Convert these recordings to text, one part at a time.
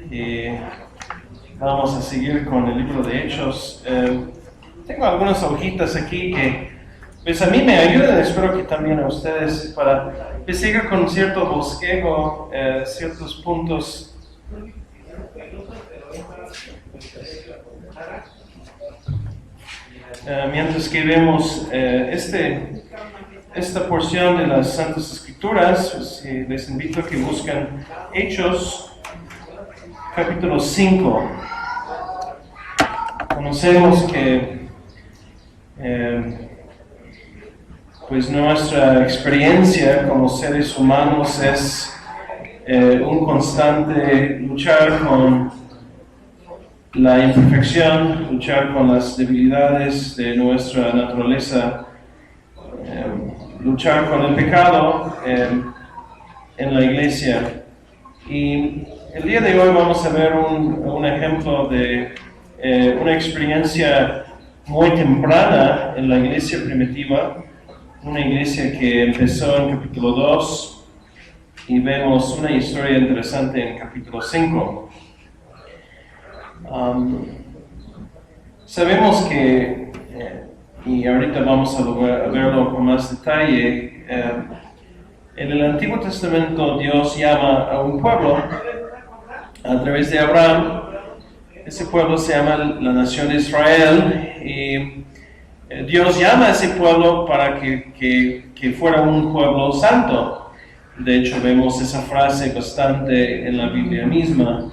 Y vamos a seguir con el libro de Hechos. Tengo algunas hojitas aquí que pues a mí me ayudan, espero que también a ustedes, para que siga con cierto bosquejo, ciertos puntos. Mientras que vemos esta porción de las Santas Escrituras, pues, les invito a que busquen Hechos capítulo 5. Conocemos que pues nuestra experiencia como seres humanos es un constante luchar con la imperfección, luchar con las debilidades de nuestra naturaleza, luchar con el pecado en la iglesia. Y el día de hoy vamos a ver un ejemplo de una experiencia muy temprana en la iglesia primitiva, una iglesia que empezó en capítulo 2 y vemos una historia interesante en capítulo 5. Sabemos que, y ahorita vamos a verlo con más detalle, en el Antiguo Testamento Dios llama a un pueblo a través de Abraham. Ese pueblo se llama la nación de Israel, y Dios llama a ese pueblo para que fuera un pueblo santo. De hecho, vemos esa frase bastante en la Biblia misma.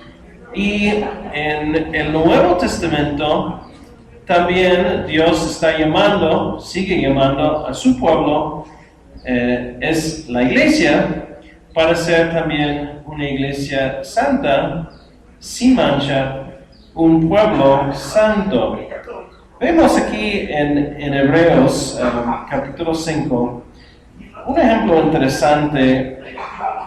Y en el Nuevo Testamento también Dios sigue llamando a su pueblo, es la iglesia, para ser también una iglesia santa, sin mancha, un pueblo santo. Vemos aquí en Hebreos capítulo 5 un ejemplo interesante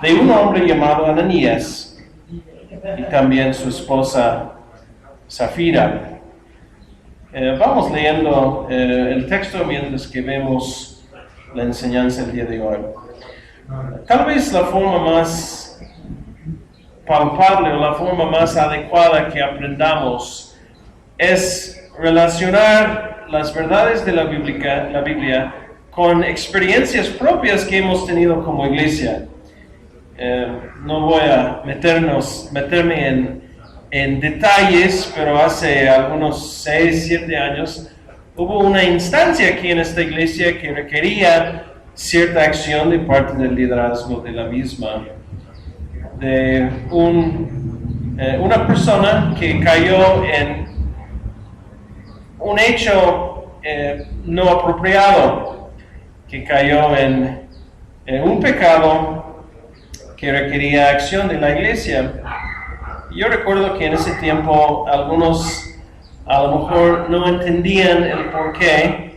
de un hombre llamado Ananías y también su esposa Zafira. Vamos leyendo el texto mientras que vemos la enseñanza el día de hoy. Tal vez la forma más palpable o la forma más adecuada que aprendamos es relacionar las verdades de la Biblia con experiencias propias que hemos tenido como iglesia. No voy a meterme en detalles, pero hace algunos 6, 7 años hubo una instancia aquí en esta iglesia que requería cierta acción de parte del liderazgo de la misma, de una persona que cayó en un hecho no apropiado, que cayó en un pecado que requería acción de la iglesia. Yo recuerdo que en ese tiempo algunos a lo mejor no entendían el por qué.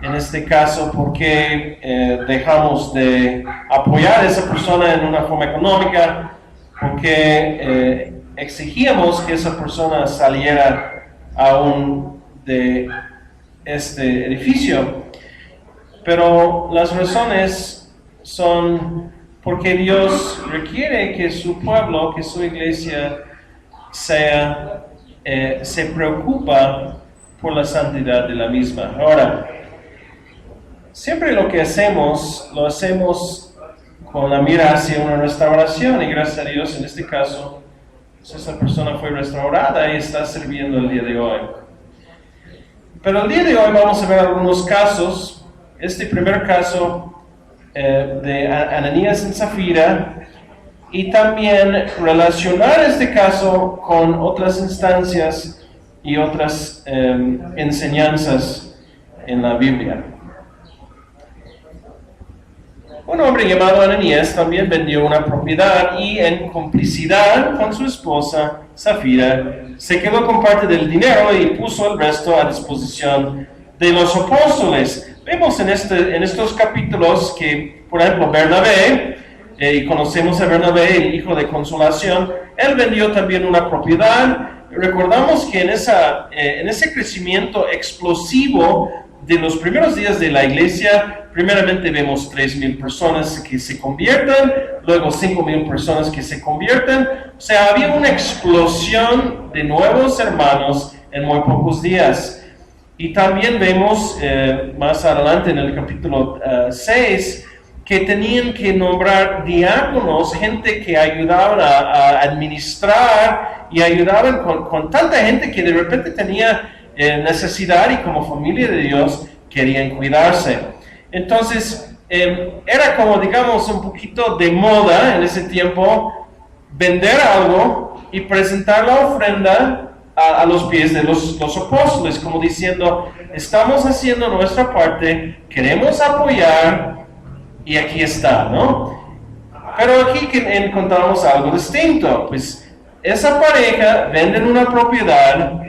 En este caso, por qué dejamos de apoyar a esa persona en una forma económica, por qué exigíamos que esa persona saliera aún de este edificio. Pero las razones son porque Dios requiere que su pueblo, que su iglesia se preocupa por la santidad de la misma. Ahora, siempre lo que hacemos, lo hacemos con la mira hacia una restauración, y gracias a Dios en este caso, pues esa persona fue restaurada y está sirviendo el día de hoy. Pero el día de hoy vamos a ver algunos casos. Este primer caso de Ananías y Zafira, y también relacionar este caso con otras instancias y otras enseñanzas en la Biblia. Un hombre llamado Ananías también vendió una propiedad y, en complicidad con su esposa Zafira, se quedó con parte del dinero y puso el resto a disposición de los apóstoles. Vemos en estos capítulos que, por ejemplo, Bernabé, y conocemos a Bernabé, el hijo de consolación, él vendió también una propiedad. Recordamos que en ese crecimiento explosivo de los primeros días de la iglesia, primeramente vemos 3,000 personas que se convierten, luego 5,000 personas que se convierten. O sea, había una explosión de nuevos hermanos en muy pocos días. Y también vemos más adelante en el capítulo 6 que tenían que nombrar diáconos, gente que ayudaban a administrar y ayudaban con tanta gente que de repente tenía necesidad y como familia de Dios querían cuidarse. Entonces, era como, digamos, un poquito de moda en ese tiempo vender algo y presentar la ofrenda a los pies de los apóstoles, como diciendo, estamos haciendo nuestra parte, queremos apoyar y aquí está, ¿no? Pero aquí encontramos algo distinto, pues esa pareja venden una propiedad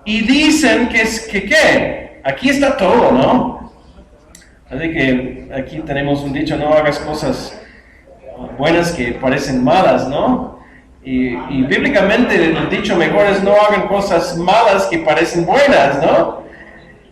y dicen que aquí está todo, ¿no? Así que aquí tenemos un dicho, no hagas cosas buenas que parecen malas, ¿no? Y bíblicamente el dicho mejor es no hagan cosas malas que parecen buenas, ¿no?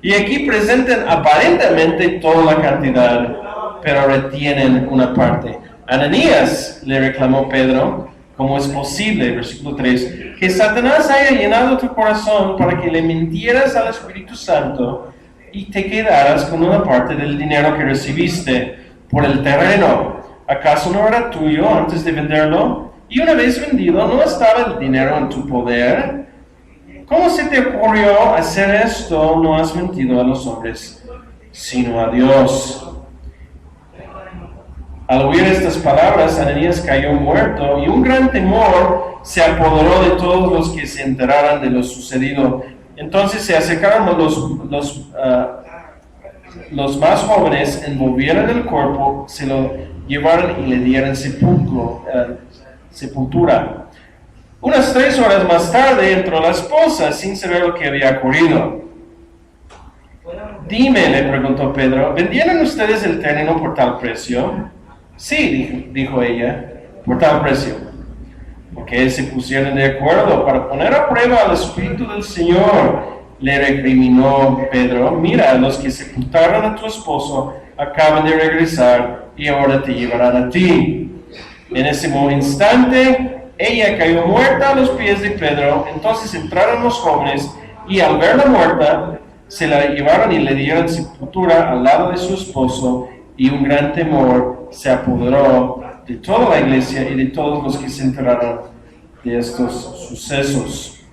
Y aquí presentan aparentemente toda la cantidad, pero retienen una parte. Ananías, le reclamó Pedro, ¿cómo es posible, versículo 3, que Satanás haya llenado tu corazón para que le mintieras al Espíritu Santo y te quedaras con una parte del dinero que recibiste por el terreno? ¿Acaso no era tuyo antes de venderlo? Y una vez vendido, ¿no estaba el dinero en tu poder? ¿Cómo se te ocurrió hacer esto? No has mentido a los hombres, sino a Dios. Al oír estas palabras, Ananías cayó muerto y un gran temor se apoderó de todos los que se enteraran de lo sucedido. Entonces se acercaron los más jóvenes, envolvieron el cuerpo, se lo llevaron y le dieron sepultura. Unas 3 horas más tarde entró la esposa sin saber lo que había ocurrido. Dime, le preguntó Pedro, ¿vendieron ustedes el terreno por tal precio? Sí, dijo ella, por tal precio. Porque se pusieron de acuerdo para poner a prueba al Espíritu del Señor. Le recriminó Pedro, mira, los que sepultaron a tu esposo acaban de regresar y ahora te llevarán a ti. En ese instante, ella cayó muerta a los pies de Pedro. Entonces entraron los jóvenes y al verla muerta, se la llevaron y le dieron sepultura al lado de su esposo, y un gran temor se apoderó de toda la iglesia y de todos los que se enteraron de estos sucesos.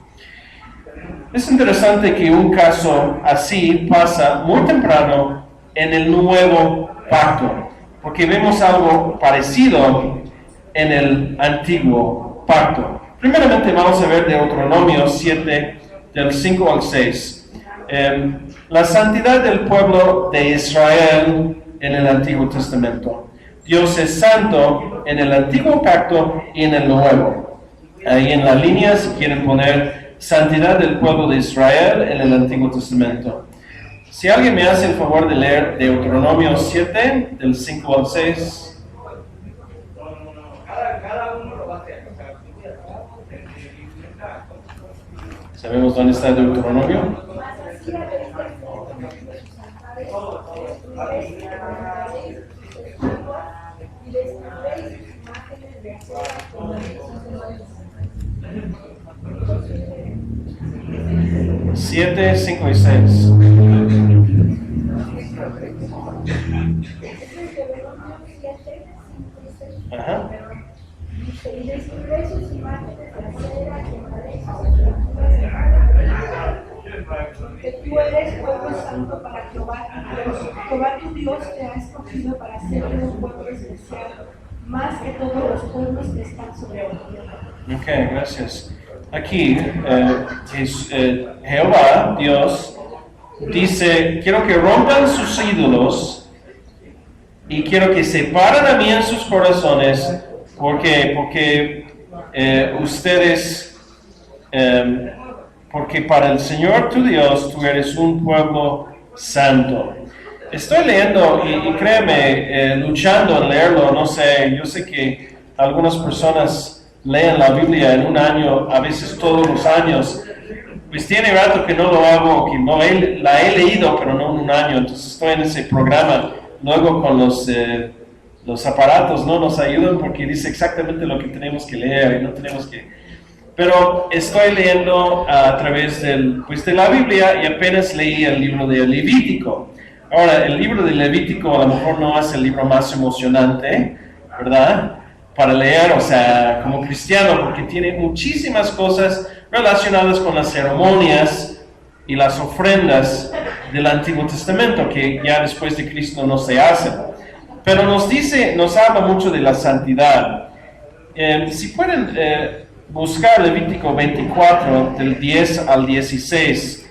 Es interesante que un caso así pasa muy temprano en el nuevo pacto, porque vemos algo parecido en el antiguo pacto. Primeramente vamos a ver Deuteronomio 7, del 5 al 6. La santidad del pueblo de Israel en el Antiguo Testamento. Dios es santo en el Antiguo Pacto y en el Nuevo. Ahí en la línea, si quieren poner santidad del pueblo de Israel en el Antiguo Testamento. Si alguien me hace el favor de leer Deuteronomio 7, del 5 al 6. ¿Sabemos dónde está Deuteronomio? Siete, 5 y 6. Ajá. Y destruiré sus imágenes de acera y haré que tú eres pueblo santo para Jehová tu Dios. Jehová tu Dios te ha escogido para ser un pueblo especial, más que todos los pueblos que están sobre la tierra. Ok, gracias. Aquí Jehová, Dios, dice, quiero que rompan sus ídolos y quiero que separen a mí en sus corazones, porque ustedes, porque para el Señor tu Dios tú eres un pueblo santo. Estoy leyendo y créeme, luchando en leerlo, no sé, yo sé que algunas personas lean la Biblia en un año, a veces todos los años. Pues tiene rato que no lo hago, que no la he leído, pero no en un año. Entonces estoy en ese programa. Luego con los aparatos no nos ayudan porque dice exactamente lo que tenemos que leer y no tenemos que... Pero estoy leyendo a través de la Biblia y apenas leí el libro de Levítico. Ahora, el libro de Levítico a lo mejor no es el libro más emocionante, ¿verdad? Para leer, o sea, como cristiano, porque tiene muchísimas cosas relacionadas con las ceremonias y las ofrendas del Antiguo Testamento, que ya después de Cristo no se hacen. Pero nos habla mucho de la santidad. Si pueden buscar Levítico 24, del 10 al 16.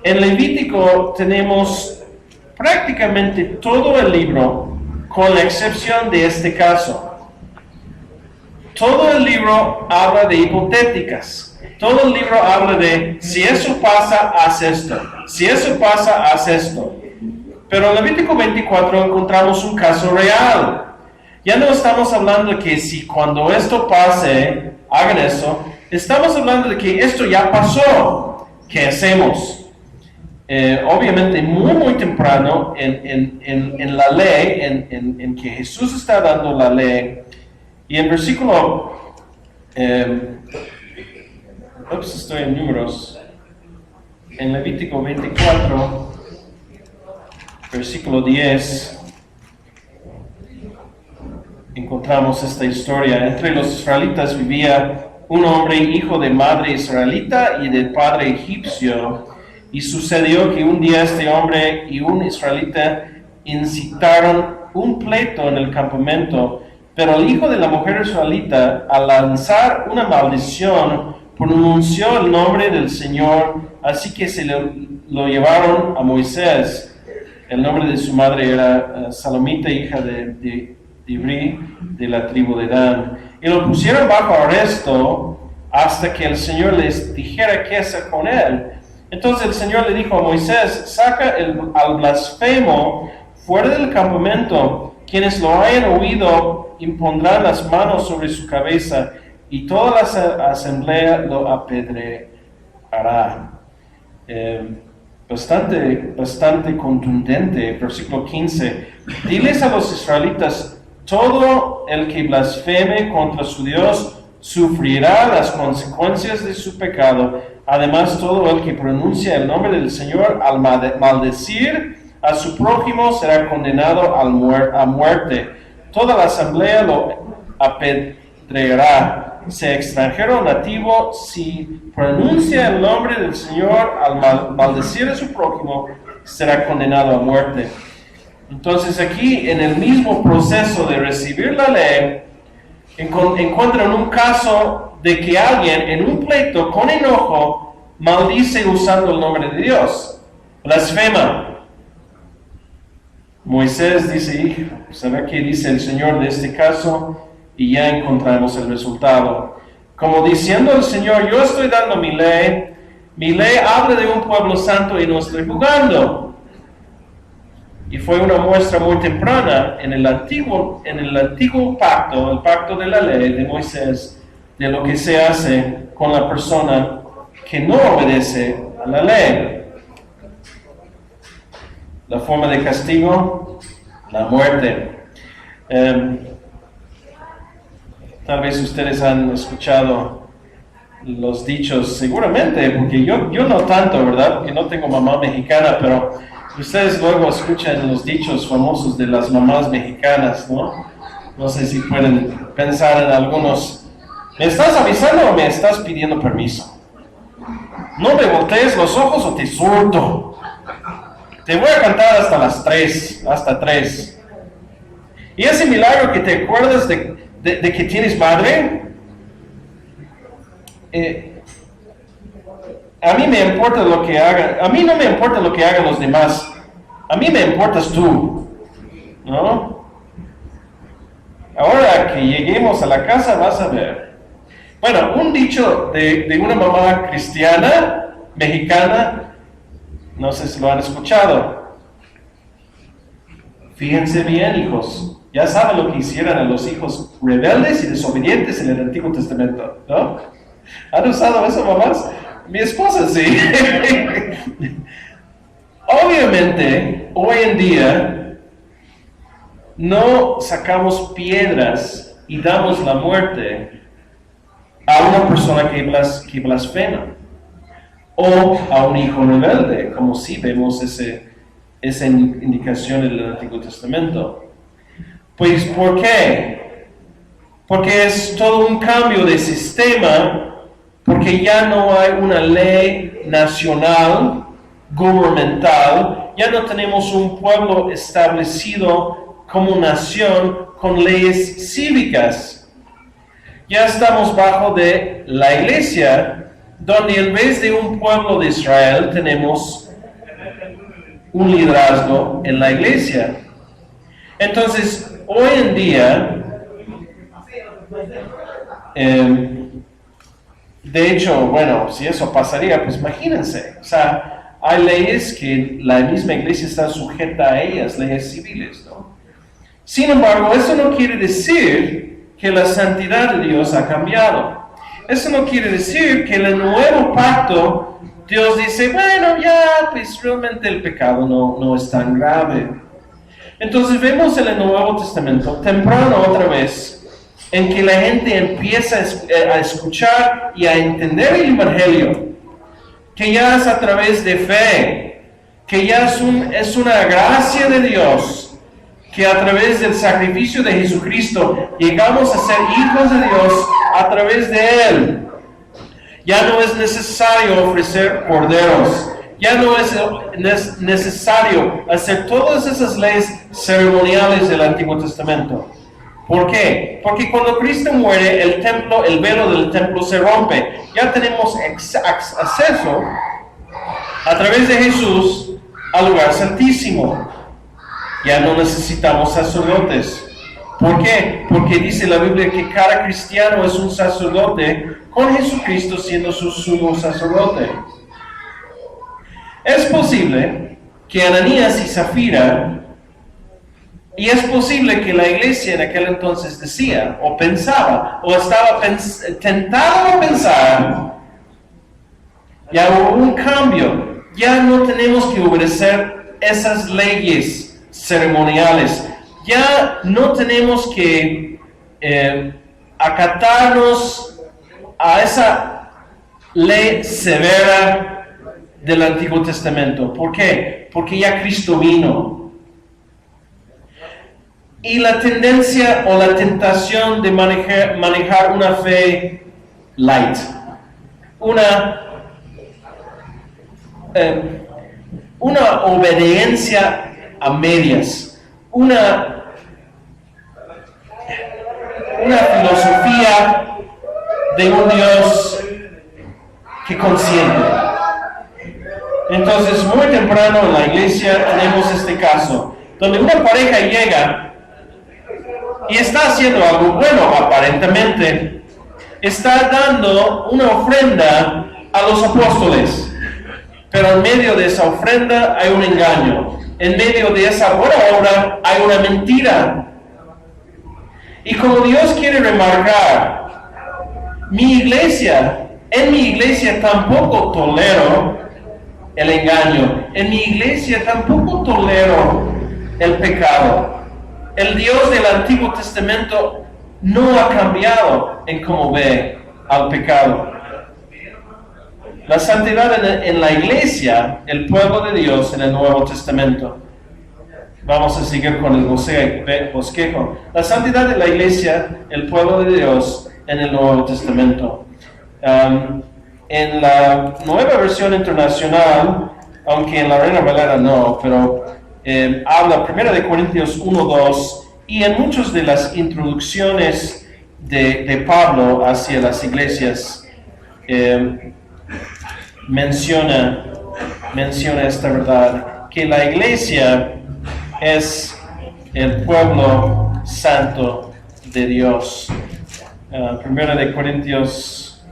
En Levítico tenemos prácticamente todo el libro, con la excepción de este caso. Todo el libro habla de hipotéticas. Todo el libro habla de, si eso pasa, haz esto. Si eso pasa, haz esto. Pero en Levítico 24 encontramos un caso real. Ya no estamos hablando de que si cuando esto pase, hagan eso. Estamos hablando de que esto ya pasó. ¿Qué hacemos? Obviamente muy temprano en la ley, en que Jesús está dando la ley, y en versículo, estoy en números, en Levítico 24, versículo 10, encontramos esta historia. Entre los israelitas vivía un hombre hijo de madre israelita y de padre egipcio. Y sucedió que un día este hombre y un israelita incitaron un pleito en el campamento, pero el hijo de la mujer israelita, al lanzar una maldición, pronunció el nombre del Señor, así que se lo llevaron a Moisés. El nombre de su madre era Salomita, hija de Dibri, de la tribu de Dan. Y lo pusieron bajo arresto hasta que el Señor les dijera qué hacer con él. Entonces el Señor le dijo a Moisés, saca al blasfemo fuera del campamento. Quienes lo hayan oído impondrán las manos sobre su cabeza y toda la asamblea lo apedreará. Bastante contundente. Versículo 15. Diles a los israelitas, todo el que blasfeme contra su Dios sufrirá las consecuencias de su pecado. Además, todo el que pronuncia el nombre del Señor al maldecir a su prójimo será condenado a muerte. Toda la asamblea lo apedreará. Sea extranjero o nativo, si pronuncia el nombre del Señor al maldecir a su prójimo, será condenado a muerte. Entonces aquí, en el mismo proceso de recibir la ley, encuentran un caso de que alguien en un pleito con enojo maldice usando el nombre de Dios, blasfema. Moisés dice, ¿sabe qué dice el Señor de este caso? Y ya encontramos el resultado. Como diciendo el Señor, yo estoy dando mi ley habla de un pueblo santo y no estoy jugando. Y fue una muestra muy temprana en el antiguo pacto, el pacto de la ley de Moisés, de lo que se hace con la persona que no obedece a la ley. La forma de castigo, la muerte. Tal vez ustedes han escuchado los dichos, seguramente, porque yo no tanto, ¿verdad? Porque no tengo mamá mexicana, pero ustedes luego escuchan los dichos famosos de las mamás mexicanas, ¿no? No sé si pueden pensar en algunos. ¿Me estás avisando o me estás pidiendo permiso? No me voltees los ojos o te surto. Te voy a cantar hasta 3. Y ese milagro que te acuerdas de que tienes madre, a mí me importa lo que hagan, a mí no me importa lo que hagan los demás, a mí me importas tú, ¿no? Ahora que lleguemos a la casa vas a ver. Bueno, un dicho de una mamá cristiana, mexicana, no sé si lo han escuchado. Fíjense bien, hijos, Ya saben lo que hicieron a los hijos rebeldes y desobedientes en el Antiguo Testamento, ¿no? ¿Han usado eso, mamás? Mi esposa sí. Obviamente, hoy en día, no sacamos piedras y damos la muerte a una persona que blasfema o a un hijo rebelde, como sí vemos esa indicación en el Antiguo Testamento. Pues, ¿por qué? Porque es todo un cambio de sistema, porque ya no hay una ley nacional, gubernamental, ya no tenemos un pueblo establecido como nación con leyes cívicas. Ya estamos bajo de la iglesia, donde en vez de un pueblo de Israel tenemos un liderazgo en la iglesia. Entonces, hoy en día, de hecho, bueno, si eso pasaría, pues imagínense, o sea, hay leyes que la misma iglesia está sujeta a ellas, leyes civiles, ¿no? Sin embargo, eso no quiere decir que la santidad de Dios ha cambiado. Eso no quiere decir que en el nuevo pacto Dios dice, bueno, ya, pues realmente el pecado no es tan grave. Entonces vemos en el Nuevo Testamento, temprano otra vez, en que la gente empieza a escuchar y a entender el Evangelio, que ya es a través de fe, que ya es una gracia de Dios, que a través del sacrificio de Jesucristo llegamos a ser hijos de Dios a través de Él. Ya no es necesario ofrecer corderos. Ya no es necesario hacer todas esas leyes ceremoniales del Antiguo Testamento. ¿Por qué? Porque cuando Cristo muere, el velo del templo se rompe. Ya tenemos acceso a través de Jesús al lugar santísimo. Ya no necesitamos sacerdotes. ¿Por qué? Porque dice la Biblia que cada cristiano es un sacerdote, con Jesucristo siendo su sumo sacerdote. Es posible que Ananías y Zafira, y es posible que la iglesia en aquel entonces decía, o pensaba, o estaba tentado a pensar, ya hubo un cambio, ya no tenemos que obedecer esas leyes ceremoniales, ya no tenemos que acatarnos a esa ley severa del Antiguo Testamento. ¿Por qué? Porque ya Cristo vino. Y la tendencia o la tentación de manejar una fe light, una obediencia a medias, una filosofía de un Dios que consiente. Entonces, muy temprano en la iglesia tenemos este caso, donde una pareja llega y está haciendo algo bueno, aparentemente. Está dando una ofrenda a los apóstoles, pero en medio de esa ofrenda hay un engaño. En medio de esa buena obra hay una mentira. Y como Dios quiere remarcar, en mi iglesia tampoco tolero el engaño. En mi iglesia tampoco tolero el pecado. El Dios del Antiguo Testamento no ha cambiado en cómo ve al pecado. La santidad en la iglesia, el pueblo de Dios en el Nuevo Testamento. Vamos a seguir con el bosquejo. La santidad de la iglesia, el pueblo de Dios en el Nuevo Testamento. En la nueva versión internacional, aunque en la Reina Valera no, pero habla 1 Corintios 1:2, y en muchas de las introducciones de Pablo hacia las iglesias menciona esta verdad, que la iglesia es el pueblo santo de Dios. 1 Corintios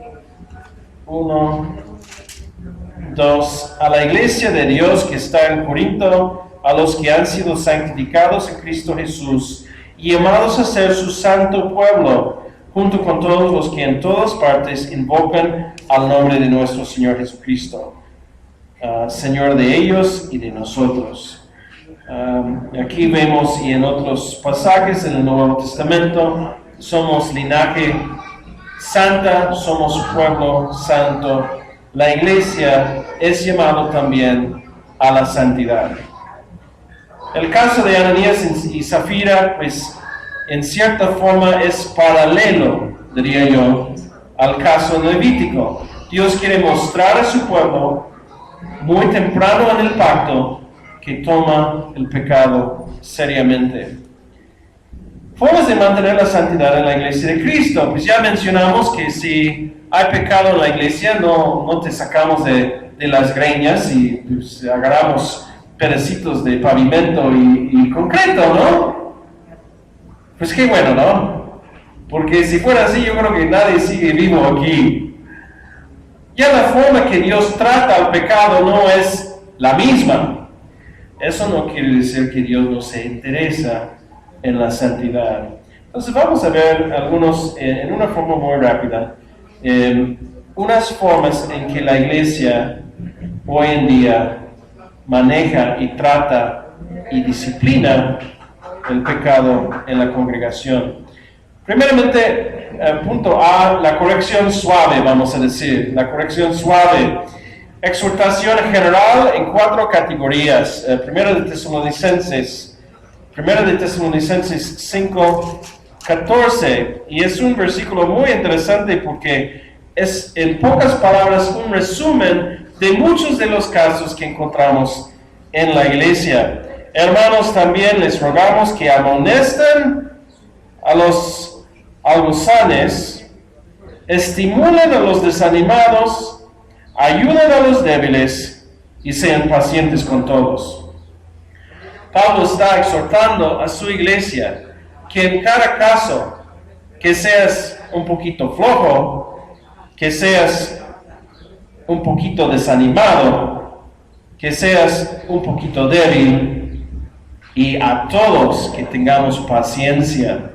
1:2, a la iglesia de Dios que está en Corinto, a los que han sido santificados en Cristo Jesús y llamados a ser su santo pueblo, junto con todos los que en todas partes invocan al nombre de nuestro Señor Jesucristo, Señor de ellos y de nosotros. Aquí vemos, y en otros pasajes en el Nuevo Testamento, somos linaje santa, somos pueblo santo. La iglesia es llamado también a la santidad. El caso de Ananías y Zafira, pues en cierta forma es paralelo, diría yo, al caso levítico. Dios quiere mostrar a su pueblo muy temprano en el pacto que toma el pecado seriamente. Formas de mantener la santidad en la iglesia de Cristo. Pues ya mencionamos que si hay pecado en la iglesia, no te sacamos de las greñas y pues, agarramos pedacitos de pavimento y concreto, ¿no? Pues qué bueno, ¿no? Porque si fuera así, yo creo que nadie sigue vivo aquí. Ya la forma que Dios trata al pecado no es la misma. Eso no quiere decir que Dios no se interesa en la santidad. Entonces vamos a ver algunos, en una forma muy rápida, unas formas en que la iglesia hoy en día maneja y trata y disciplina el pecado en la congregación. Primeramente, punto A, la corrección suave, vamos a decir, la corrección suave. Exhortación general en 4 categorías. Primera de Tesalonicenses 5, 14, y es un versículo muy interesante porque es en pocas palabras un resumen de muchos de los casos que encontramos en la iglesia. Hermanos, también les rogamos que amonesten a los algozanes, estimulen a los desanimados, ayuden a los débiles y sean pacientes con todos. Pablo está exhortando a su iglesia que en cada caso que seas un poquito flojo, que seas un poquito desanimado, que seas un poquito débil, y a todos que tengamos paciencia.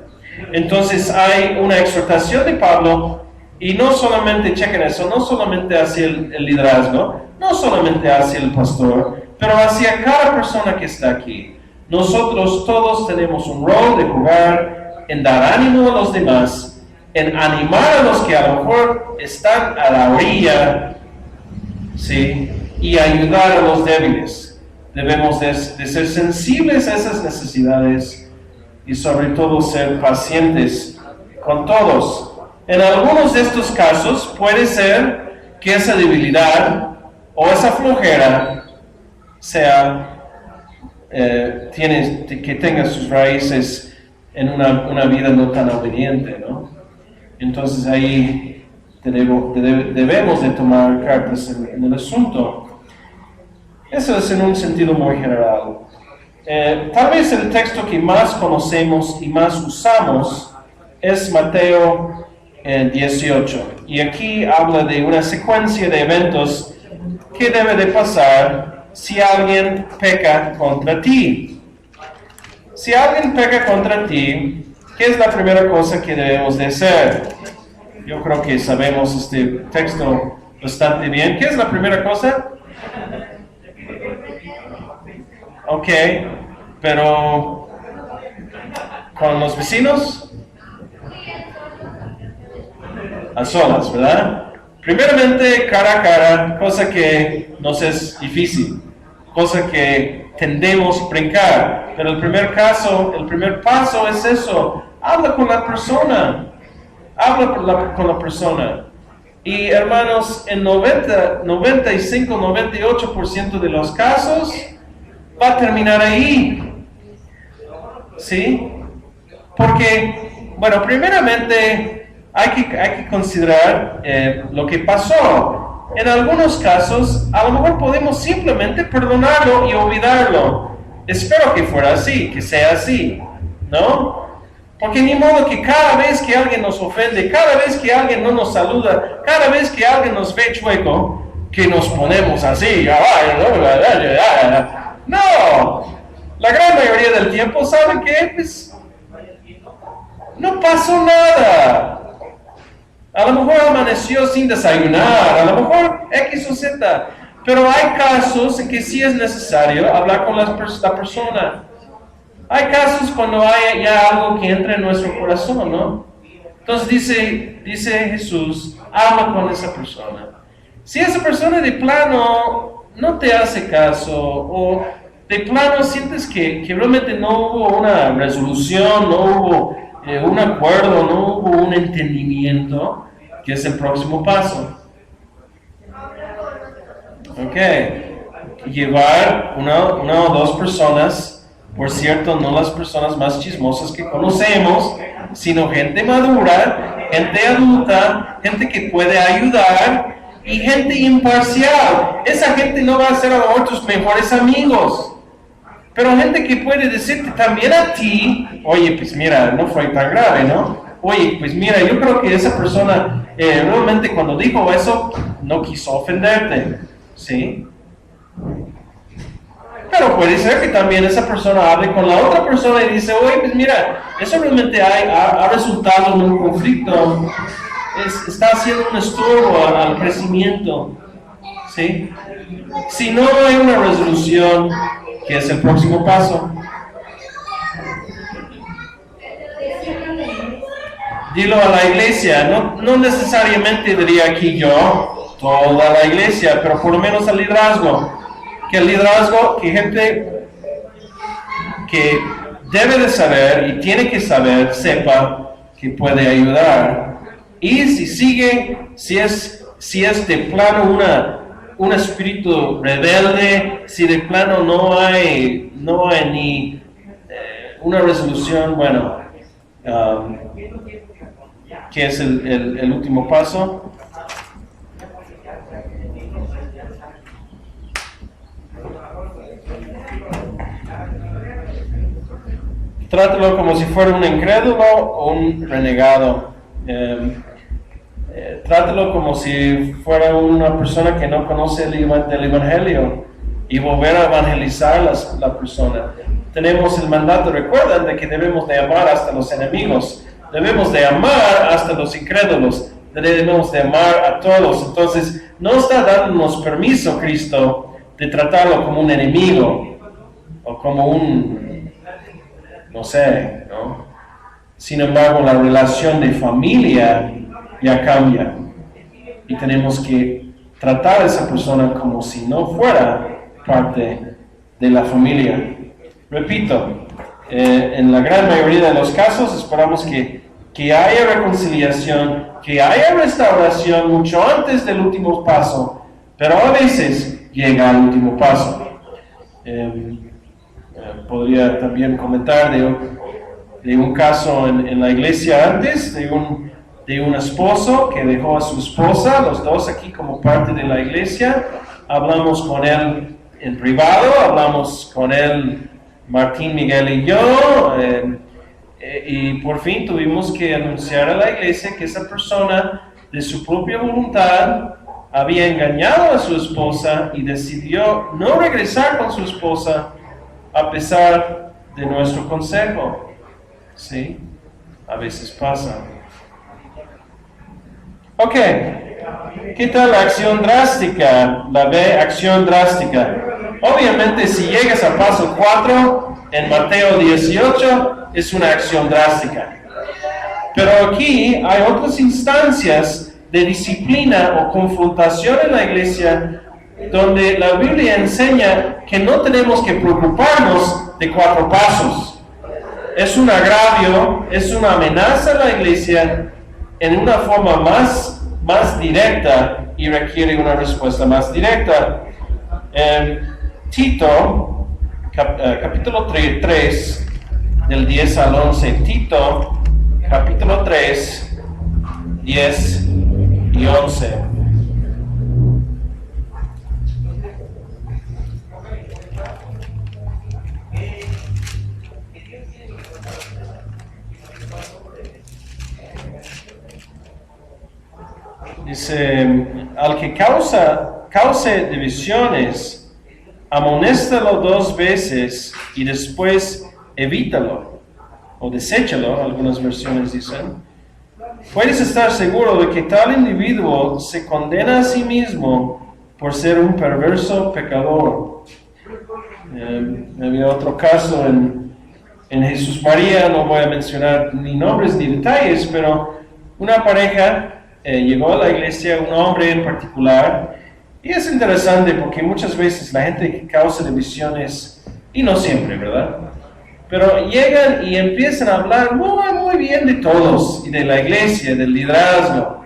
Entonces hay una exhortación de Pablo, y no solamente, chequen eso, no solamente hacia el liderazgo, no solamente hacia el pastor, pero hacia cada persona que está aquí. Nosotros todos tenemos un rol de jugar en dar ánimo a los demás, en animar a los que a lo mejor están a la orilla, ¿sí? Y ayudar a los débiles. Debemos de ser sensibles a esas necesidades y sobre todo ser pacientes con todos. En algunos de estos casos puede ser que esa debilidad o esa flojera que tenga sus raíces en una vida no tan obediente, ¿no? Entonces ahí debemos de tomar cartas en el asunto. Eso es en un sentido muy general. Tal vez el texto que más conocemos y más usamos es Mateo 18. Y aquí habla de una secuencia de eventos que debe de pasar si alguien peca contra ti. Si alguien peca contra ti, ¿qué es la primera cosa que debemos de hacer? Yo creo que sabemos este texto bastante bien. ¿Qué es la primera cosa? Ok, pero ¿con los vecinos? A solas, ¿verdad? Primeramente, cara a cara, cosa que nos es difícil, cosa que tendemos a brincar. Pero el primer paso es eso. Habla con la persona. Con la persona. Y hermanos, en 95, 98% de los casos, va a terminar ahí. ¿Sí? Porque, bueno, primeramente hay que considerar lo que pasó. En algunos casos, a lo mejor podemos simplemente perdonarlo y olvidarlo. Espero que fuera así, que sea así, ¿no? Porque ni modo que cada vez que alguien nos ofende, cada vez que alguien no nos saluda, cada vez que alguien nos ve chueco, que nos ponemos así. No, la gran mayoría del tiempo, ¿saben qué? Pues no pasó nada. A lo mejor amaneció sin desayunar, a lo mejor X o Z. Pero hay casos en que sí es necesario hablar con la persona. Hay casos cuando hay ya algo que entra en nuestro corazón, ¿no? Entonces dice Jesús, habla con esa persona. Si esa persona de plano no te hace caso, o de plano sientes que realmente no hubo una resolución, no hubo un acuerdo, no hubo un entendimiento, que es el próximo paso. Ok, llevar una o dos personas, por cierto, no las personas más chismosas que conocemos, sino gente madura, gente adulta, gente que puede ayudar y gente imparcial. Esa gente no va a ser a lo mejor tus mejores amigos, pero gente que puede decirte también a ti, oye, pues mira, no fue tan grave, ¿no? Oye, pues mira, yo creo que esa persona realmente cuando dijo eso no quiso ofenderte, ¿sí? Pero puede ser que también esa persona hable con la otra persona y dice, oye, pues mira, eso realmente ha resultado en un conflicto, está haciendo un estorbo al crecimiento, ¿sí? Si no hay una resolución, ¿qué es el próximo paso? Dilo a la iglesia, no necesariamente diría aquí yo, toda la iglesia, pero por lo menos al liderazgo. Que el liderazgo, que gente que debe de saber y tiene que saber, sepa que puede ayudar. Y si sigue, si es de plano un espíritu rebelde, si de plano no hay ni una resolución, bueno, ¿qué es el último paso? Trátalo como si fuera un incrédulo o un renegado. Trátalo como si fuera una persona que no conoce del Evangelio y volver a evangelizar a la persona. Tenemos el mandato, recuerdan, de que debemos de amar hasta los enemigos. Debemos de amar hasta los incrédulos. Debemos de amar a todos. Entonces, no está dándonos permiso Cristo de tratarlo como un enemigo o como un, no sé, ¿no? Sin embargo, la relación de familia ya cambia y tenemos que tratar a esa persona como si no fuera parte de la familia. Repito, en la gran mayoría de los casos esperamos que haya reconciliación, que haya restauración mucho antes del último paso, pero a veces llega al último paso. Podría también comentar de un caso en la iglesia antes, de un esposo que dejó a su esposa, los dos aquí como parte de la iglesia. Hablamos con él en privado, hablamos con él, Martín, Miguel y yo, y por fin tuvimos que anunciar a la iglesia que esa persona, de su propia voluntad, había engañado a su esposa y decidió no regresar con su esposa a pesar de nuestro consejo. Sí, a veces pasa. Ok, ¿qué tal la acción drástica? La B, acción drástica. Obviamente, si llegas a paso 4 en Mateo 18, es una acción drástica. Pero aquí hay otras instancias de disciplina o confrontación en la iglesia donde la Biblia enseña que no tenemos que preocuparnos de 4 pasos. Es un agravio, es una amenaza a la iglesia en una forma más directa y requiere una respuesta más directa. Tito, capítulo 3, del 10 al 11. Tito, capítulo 3, 10 y 11. Dice, al que cause divisiones, amonéstalo 2 veces y después evítalo. o deséchalo, algunas versiones dicen, puedes estar seguro de que tal individuo se condena a sí mismo por ser un perverso pecador. Había otro caso en Jesús María, no voy a mencionar ni nombres ni detalles, pero una pareja llegó a la iglesia, un hombre en particular, y es interesante porque muchas veces la gente que causa divisiones, y no siempre, ¿verdad? Pero llegan y empiezan a hablar muy bien de todos, y de la iglesia, del liderazgo.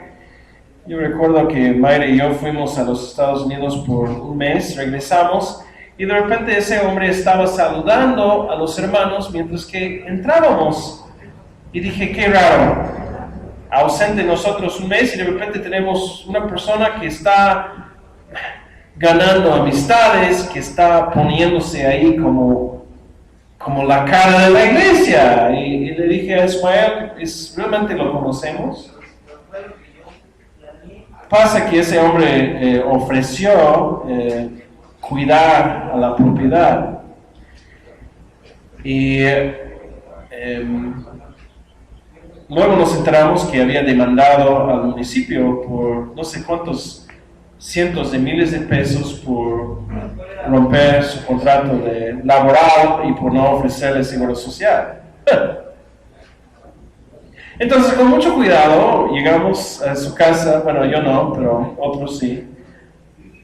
Yo recuerdo que Mayra y yo fuimos a los Estados Unidos por un mes, regresamos, y de repente ese hombre estaba saludando a los hermanos mientras que entrábamos. Y dije, qué raro, ausente nosotros un mes y de repente tenemos una persona que está ganando amistades, que está poniéndose ahí como la cara de la iglesia. Y le dije a Ismael, ¿realmente lo conocemos? Pasa que ese hombre ofreció cuidar a la propiedad. Y luego nos enteramos que había demandado al municipio por no sé cuántos cientos de miles de pesos por romper su contrato laboral y por no ofrecerle seguro social. Entonces, con mucho cuidado, llegamos a su casa, bueno, yo no, pero otros sí,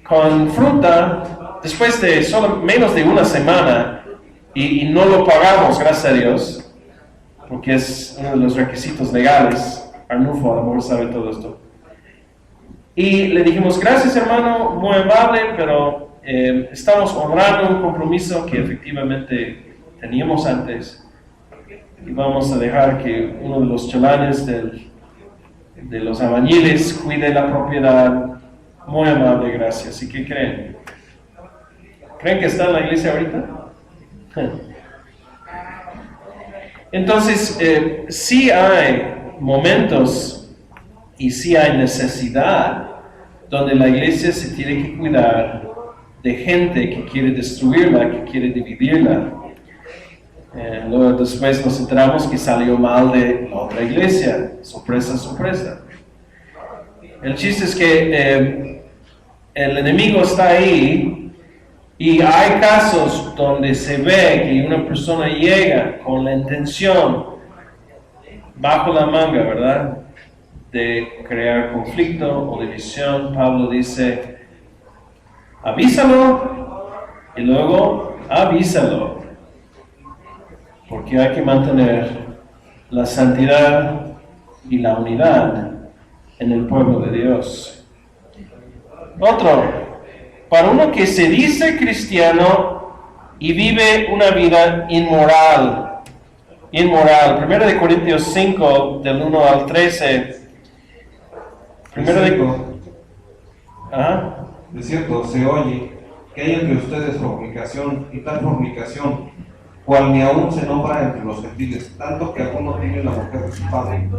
con fruta, después de solo menos de una semana, y no lo pagamos, gracias a Dios, porque es uno de los requisitos legales. Arnulfo, a lo mejor sabe todo esto. Y le dijimos, gracias hermano, muy amable, pero estamos honrando un compromiso que efectivamente teníamos antes. Y vamos a dejar que uno de los chalanes de los albañiles cuide la propiedad. Muy amable, gracias. ¿Y qué creen? ¿Creen que está en la iglesia ahorita? Entonces, sí hay momentos y sí hay necesidad donde la iglesia se tiene que cuidar de gente que quiere destruirla, que quiere dividirla. Luego después nos enteramos que salió mal de la otra iglesia. Sorpresa, sorpresa. El chiste es que el enemigo está ahí y hay casos donde se ve que una persona llega con la intención, bajo la manga, ¿verdad?, de crear conflicto o división. Pablo dice, avísalo y luego avísalo, porque hay que mantener la santidad y la unidad en el pueblo de Dios. Otro, para uno que se dice cristiano y vive una vida inmoral. 1 Corintios 5, del 1 al 13. De cierto, se oye que hay entre ustedes fornicación, y tal fornicación, cual ni aún se nombra entre los gentiles, tanto que alguno tiene la mujer de su padre,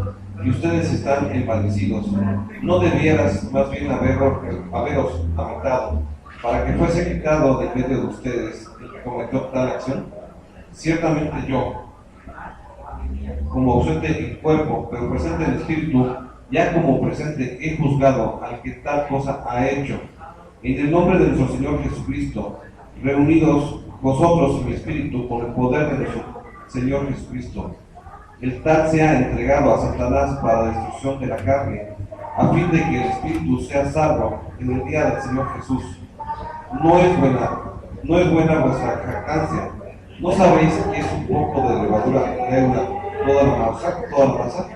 y ustedes están envanecidos. ¿No debieras más bien haberos lamentado, para que fuese quitado de medio de ustedes el que cometió tal acción? Ciertamente yo, como ausente en cuerpo, pero presente en espíritu, ya como presente he juzgado al que tal cosa ha hecho. En el nombre de nuestro Señor Jesucristo, reunidos vosotros en mi espíritu con el poder de nuestro Señor Jesucristo, el tal sea entregado a Satanás para la destrucción de la carne, a fin de que el espíritu sea salvo en el día del Señor Jesús. No es buena vuestra jactancia. ¿No sabéis que es un poco de levadura leuda toda la masa?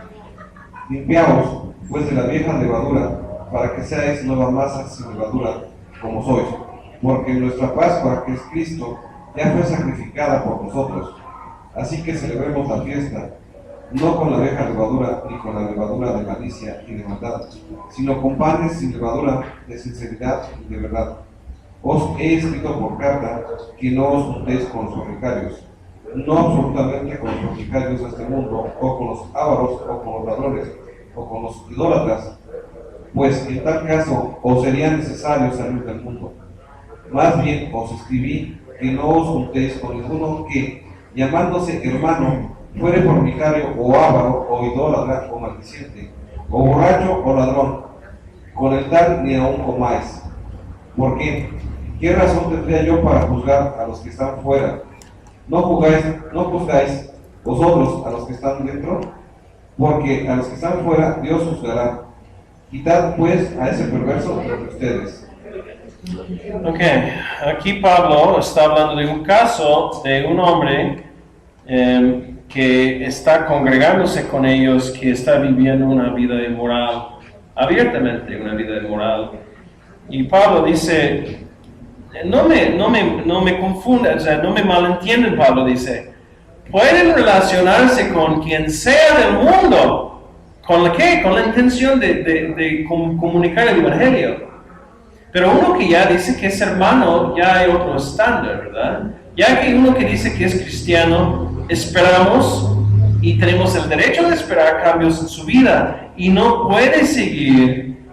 Limpiaos pues de la vieja levadura, para que seáis nueva masa sin levadura, como sois, porque nuestra Pascua, que es Cristo, ya fue sacrificada por nosotros. Así que celebremos la fiesta, no con la vieja levadura, ni con la levadura de malicia y de maldad, sino con panes sin levadura, de sinceridad y de verdad. Os he escrito por carta que no os juntéis con los fornicarios, no absolutamente con los fornicarios de este mundo, o con los ávaros, o con los ladrones, o con los idólatras, pues en tal caso os sería necesario salir del mundo. Más bien os escribí que no os juntéis con ninguno que, llamándose hermano, fuere fornicario, o avaro, o idólatra, o maldiciente, o borracho, o ladrón, con el tal ni aun comáis. ¿Por qué? ¿Qué razón tendría yo para juzgar a los que están fuera? ¿No juzgáis vosotros a los que están dentro? Porque a los que están fuera Dios juzgará. Quitad pues a ese perverso de ustedes. Ok, aquí Pablo está hablando de un caso de un hombre que está congregándose con ellos, que está viviendo una vida inmoral, abiertamente una vida inmoral. Y Pablo dice, no me confunda, o sea, no me malentienden, Pablo dice, pueden relacionarse con quien sea del mundo. ¿Con la qué? Con la intención de comunicar el Evangelio. Pero uno que ya dice que es hermano, ya hay otro estándar, ¿verdad? Ya que uno que dice que es cristiano, esperamos y tenemos el derecho de esperar cambios en su vida. Y no puede seguir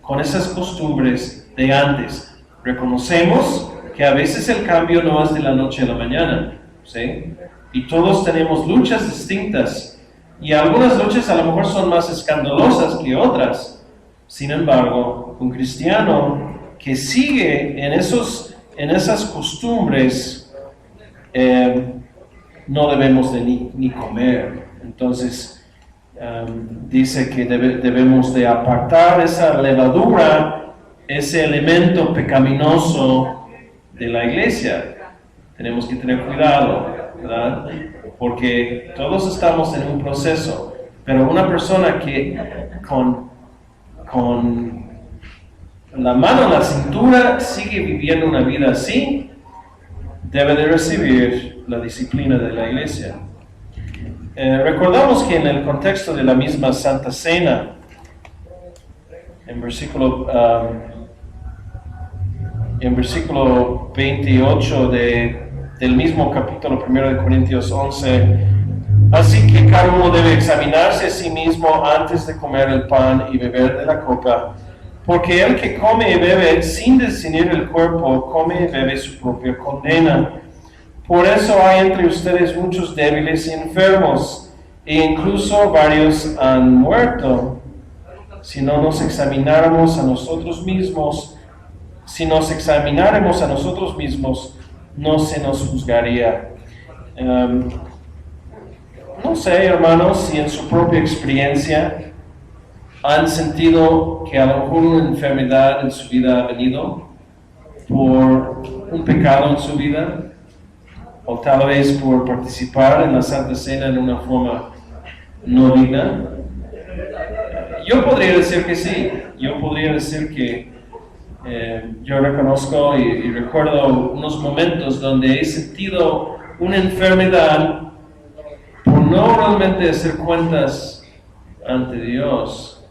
con esas costumbres de antes. Reconocemos que a veces el cambio no es de la noche a la mañana, ¿sí? Y todos tenemos luchas distintas. Y algunas luchas a lo mejor son más escandalosas que otras. Sin embargo, un cristiano que sigue en esas costumbres, no debemos de ni comer. Entonces, dice que debemos de apartar esa levadura, ese elemento pecaminoso de la iglesia. Tenemos que tener cuidado, ¿verdad? Porque todos estamos en un proceso, pero una persona que con la mano en la cintura sigue viviendo una vida así, debe de recibir la disciplina de la iglesia. Recordamos que en el contexto de la misma Santa Cena, en versículo 28 del mismo capítulo 1 de Corintios 11, así que cada uno debe examinarse a sí mismo antes de comer el pan y beber de la copa, porque el que come y bebe sin discernir el cuerpo, come y bebe su propia condena. Por eso hay entre ustedes muchos débiles y enfermos, e incluso varios han muerto. Si nos examináramos a nosotros mismos, no se nos juzgaría. No sé, hermanos, si en su propia experiencia han sentido que a lo mejor una enfermedad en su vida ha venido por un pecado en su vida, o tal vez por participar en la Santa Cena de una forma no digna. Yo podría decir que sí. Yo podría decir que yo reconozco y recuerdo unos momentos donde he sentido una enfermedad por no realmente hacer cuentas ante Dios.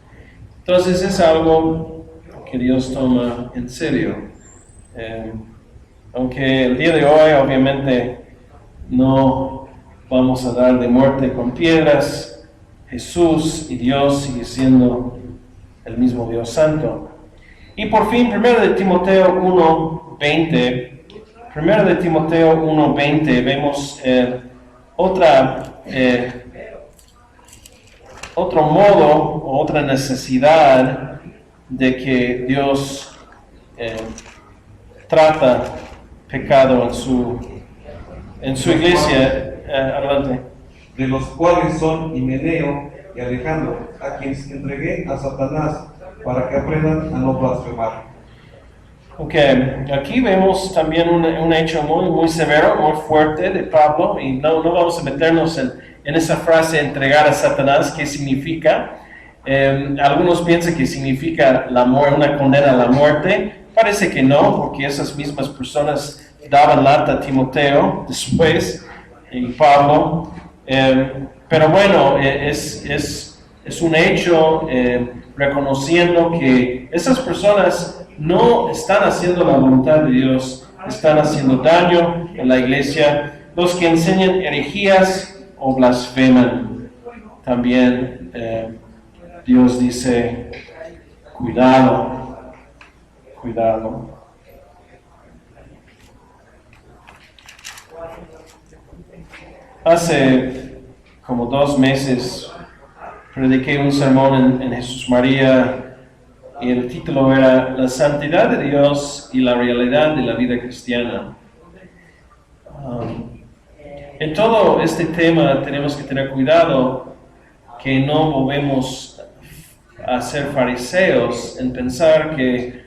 Entonces es algo que Dios toma en serio. Aunque el día de hoy obviamente no vamos a dar de muerte con piedras, Jesús y Dios sigue siendo el mismo Dios Santo. Y por fin, 1 de Timoteo 1:20, vemos otro modo o otra necesidad de que Dios trata pecado en su iglesia. Adelante. De los cuales son Himeneo y Alejandro, a quienes entregué a Satanás, para que aprendan a no blasfemar. Ok, aquí vemos también un hecho muy severo, muy fuerte de Pablo, y no vamos a meternos en esa frase entregar a Satanás. ¿Qué significa? Algunos piensan que significa una condena a la muerte. Parece que no, porque esas mismas personas daban lata a Timoteo después, y Pablo. Pero bueno, es un hecho reconociendo que esas personas no están haciendo la voluntad de Dios, están haciendo daño en la iglesia. Los que enseñan herejías o blasfeman, también Dios dice, cuidado. Hace como 2 meses prediqué un sermón en Jesús María y el título era La santidad de Dios y la realidad de la vida cristiana. En todo este tema tenemos que tener cuidado que no volvemos a ser fariseos en pensar que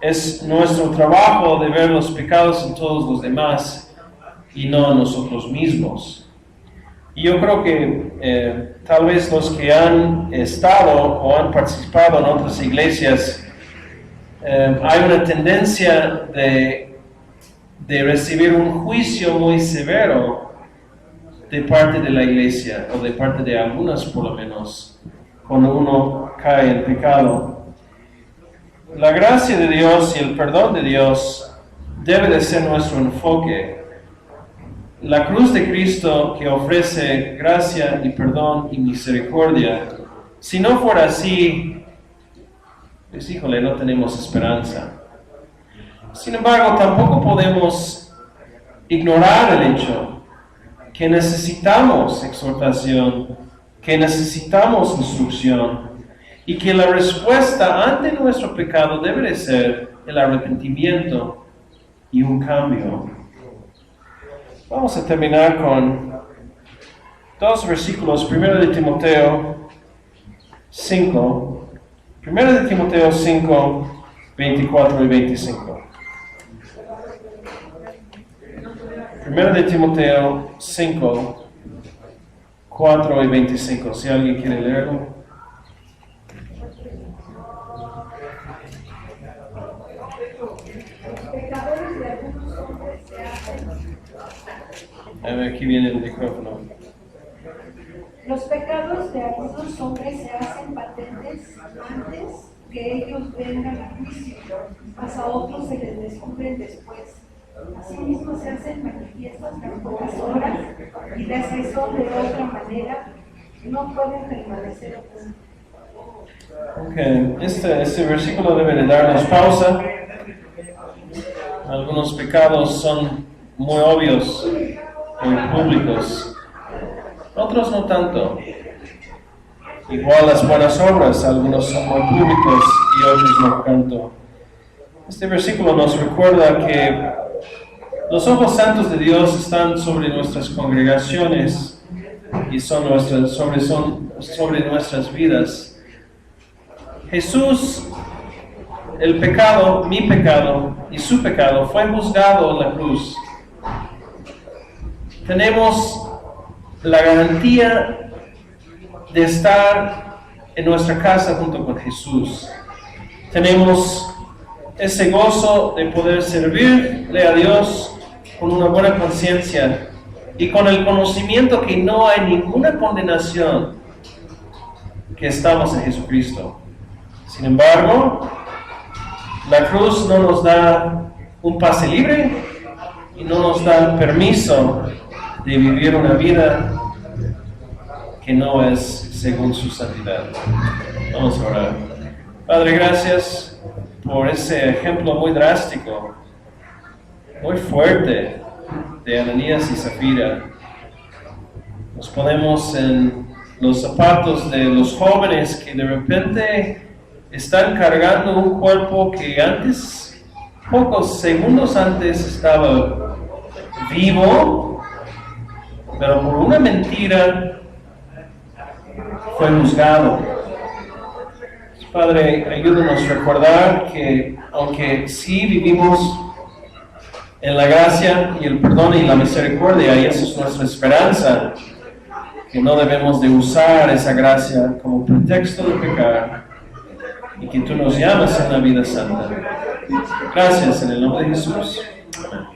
es nuestro trabajo de ver los pecados en todos los demás y no en nosotros mismos. Y yo creo que tal vez los que han estado o han participado en otras iglesias, hay una tendencia de recibir un juicio muy severo de parte de la iglesia, o de parte de algunas por lo menos, cuando uno cae en pecado. La gracia de Dios y el perdón de Dios debe de ser nuestro enfoque. La cruz de Cristo que ofrece gracia y perdón y misericordia, si no fuera así, pues híjole, no tenemos esperanza. Sin embargo, tampoco podemos ignorar el hecho que necesitamos exhortación, que necesitamos instrucción y que la respuesta ante nuestro pecado debe de ser el arrepentimiento y un cambio. Vamos a terminar con 2 versículos, 1 de Timoteo 5, 1 de Timoteo 5, 24 y 25. 1 de Timoteo 5, 4 y 25, si alguien quiere leerlo. A ver, aquí viene el micrófono. Los pecados de algunos hombres se hacen patentes antes que ellos vengan a juicio, mas a otros se les descubren después. Asimismo se hacen manifiestas las pocas horas y las que son de otra manera no pueden permanecer ocultas. Ok, este versículo debe de darnos pausa. Algunos pecados son muy obvios, muy públicos. Otros no tanto. Igual las buenas obras, algunos son muy públicos y otros no tanto. Este versículo nos recuerda que los ojos santos de Dios están sobre nuestras congregaciones y sobre nuestras vidas. Jesús, el pecado, mi pecado y su pecado fue juzgado en la cruz. Tenemos la garantía de estar en nuestra casa junto con Jesús. Tenemos ese gozo de poder servirle a Dios con una buena conciencia y con el conocimiento que no hay ninguna condenación, que estamos en Jesucristo. Sin embargo, la cruz no nos da un pase libre y no nos da permiso de vivir una vida que no es según su santidad. Vamos a orar. Padre, gracias por ese ejemplo muy drástico, muy fuerte de Ananías y Zafira. Nos ponemos en los zapatos de los jóvenes que de repente están cargando un cuerpo que antes, pocos segundos antes, estaba vivo, pero por una mentira fue juzgado. Padre, ayúdanos a recordar que aunque sí vivimos en la gracia y el perdón y la misericordia, y esa es nuestra esperanza, que no debemos de usar esa gracia como pretexto de pecar, y que tú nos llamas a una vida santa. Gracias en el nombre de Jesús. Amén.